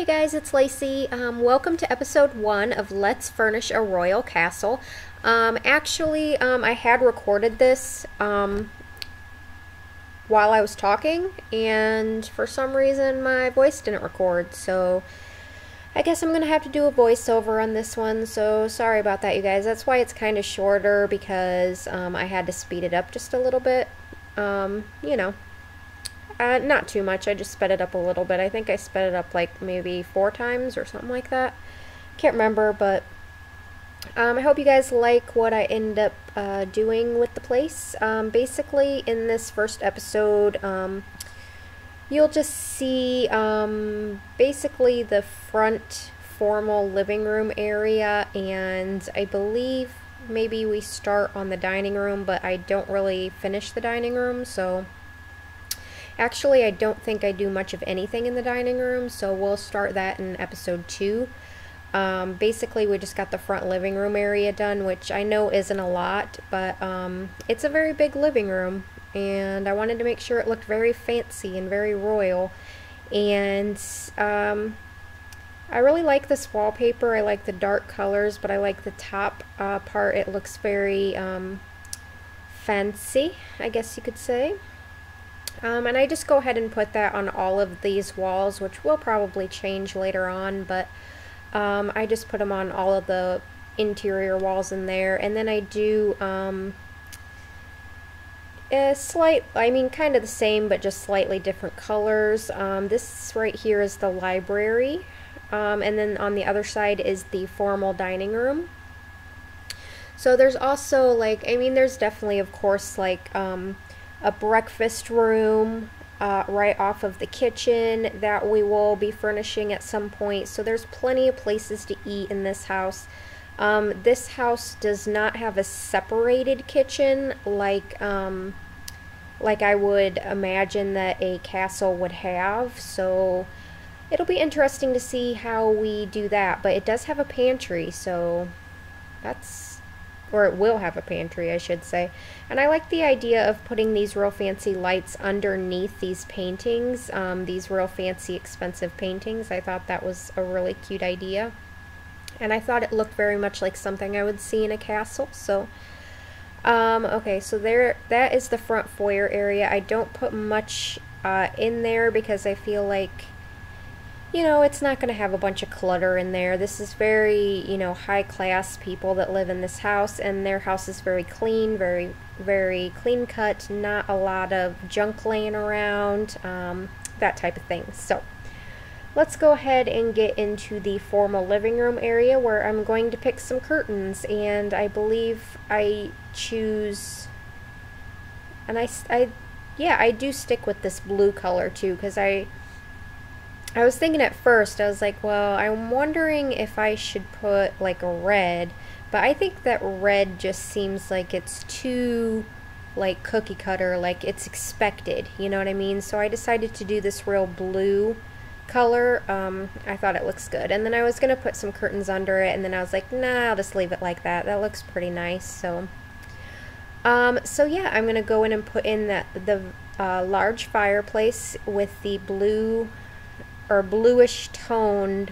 guys, it's Lacey. Welcome to episode 1 of Let's Furnish a Royal Castle. I had recorded this while I was talking, and for some reason my voice didn't record, so I guess I'm gonna have to do a voiceover on this one, so sorry about that, you guys. That's why it's kind of shorter, because I had to speed it up just a little bit. Not too much. I just sped it up a little bit. I think I sped it up like maybe 4 times or something like that. Can't remember, but I hope you guys like what I end up doing with the place. Basically, in this first episode, you'll just see basically the front formal living room area, and I believe maybe we start on the dining room, but I don't really finish the dining room, so actually, I don't think I do much of anything in the dining room, so we'll start that in episode 2. Basically, we just got the front living room area done, which I know isn't a lot, but it's a very big living room, and I wanted to make sure it looked very fancy and very royal. And I really like this wallpaper. I like the dark colors, but I like the top part. It looks very fancy, I guess you could say. And I just go ahead and put that on all of these walls, which will probably change later on, but I just put them on all of the interior walls in there. And then I do kind of the same, but just slightly different colors. This right here is the library, and then on the other side is the formal dining room. So there's also there's definitely, of course, a breakfast room right off of the kitchen that we will be furnishing at some point. So there's plenty of places to eat in this house. This house does not have a separated kitchen like I would imagine that a castle would have. So it'll be interesting to see how we do that. But it does have a pantry, so or it will have a pantry, I should say. And I like the idea of putting these real fancy lights underneath these paintings, these real fancy expensive paintings. I thought that was a really cute idea, and I thought it looked very much like something I would see in a castle. So okay, so that is the front foyer area. I don't put much in there because I feel like, it's not going to have a bunch of clutter in there. This is very, high class people that live in this house, and their house is very clean, very, very clean cut, not a lot of junk laying around, that type of thing. So let's go ahead and get into the formal living room area, where I'm going to pick some curtains, and I believe I choose, and I do stick with this blue color too, because I was thinking at first, I was like, well, I'm wondering if I should put like a red, but I think that red just seems like it's too like cookie cutter, like it's expected, you know what I mean? So I decided to do this real blue color. I thought it looks good, and then I was gonna put some curtains under it, and then I was like, nah, I'll just leave it like that. That looks pretty nice. So yeah, I'm gonna go in and put in the large fireplace with the blue or bluish toned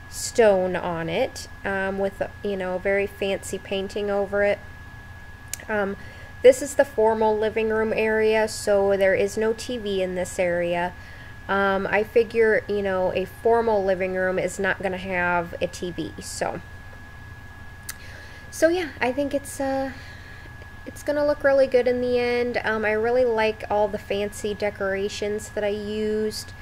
stone on it, with a very fancy painting over it. This is the formal living room area, so there is no TV in this area. I figure a formal living room is not going to have a TV, so yeah, I think it's gonna look really good in the end. I really like all the fancy decorations that I used.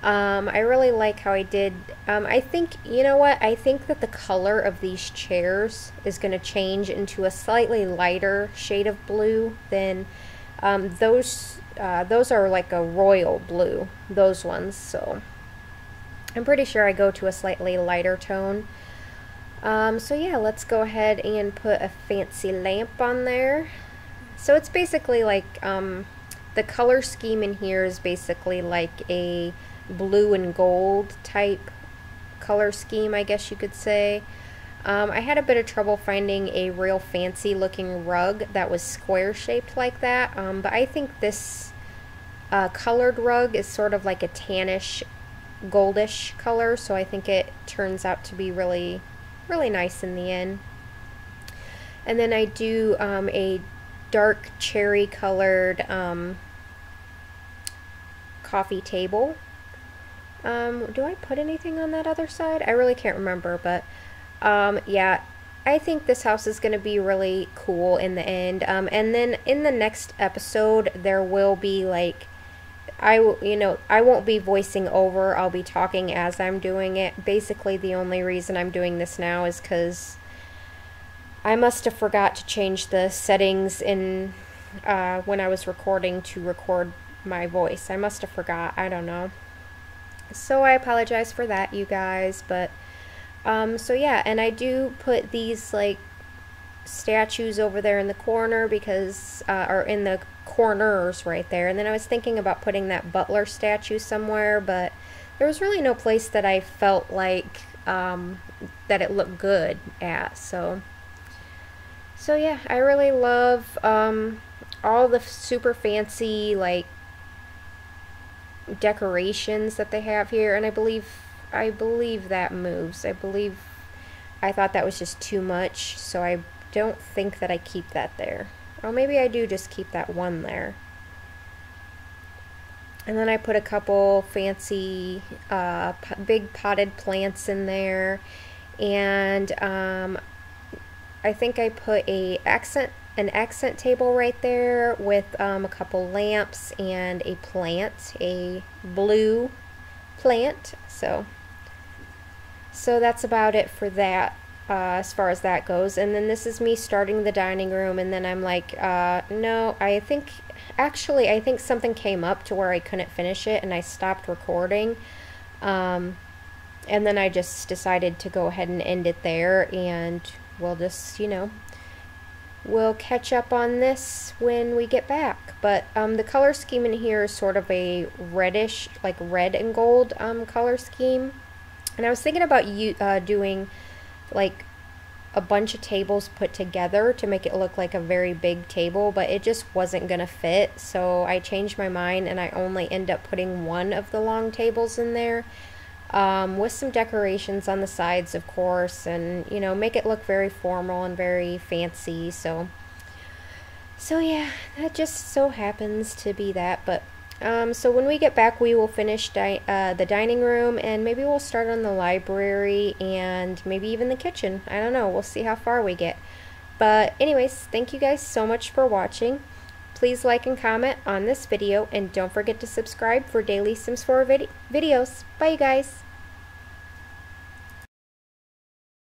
I really like how I did, I think, I think that the color of these chairs is going to change into a slightly lighter shade of blue than those are like a royal blue, those ones, so I'm pretty sure I go to a slightly lighter tone. So yeah, let's go ahead and put a fancy lamp on there. So it's basically like, the color scheme in here is basically like a blue and gold type color scheme, I guess you could say. I had a bit of trouble finding a real fancy looking rug that was square shaped like that, but I think this colored rug is sort of like a tannish goldish color, so I think it turns out to be really, really nice in the end. And then I do a dark cherry colored coffee table. Do I put anything on that other side? I really can't remember, but yeah, I think this house is going to be really cool in the end. And then in the next episode, there will be like, I won't be voicing over, I'll be talking as I'm doing it. Basically, the only reason I'm doing this now is because I must have forgot to change the settings in when I was recording to record my voice. I must have forgot, I don't know. So I apologize for that, you guys, but so yeah, and I do put these like statues over there in the corner because or in the corners right there, and then I was thinking about putting that butler statue somewhere, but there was really no place that I felt like that it looked good at. So yeah, I really love all the super fancy like decorations that they have here, and I believe that moves. I thought that was just too much, so I don't think that I keep that there. Or maybe I do just keep that one there. And then I put a couple fancy big potted plants in there, and I think I put an accent table right there with a couple lamps and a plant, a blue plant. So that's about it for that as far as that goes. And then this is me starting the dining room, and then I'm like, no, I think something came up to where I couldn't finish it and I stopped recording. And then I just decided to go ahead and end it there, and we'll just, we'll catch up on this when we get back. But the color scheme in here is sort of a reddish, like red and gold color scheme. And I was thinking about doing like a bunch of tables put together to make it look like a very big table, but it just wasn't gonna fit. So I changed my mind, and I only end up putting one of the long tables in there. With some decorations on the sides, of course, and make it look very formal and very fancy. So yeah, that just so happens to be that. But so when we get back, we will finish the dining room, and maybe we'll start on the library and maybe even the kitchen. I don't know, we'll see how far we get. But anyways, thank you guys so much for watching. Please like and comment on this video, and don't forget to subscribe for daily Sims 4 videos. Bye, you guys.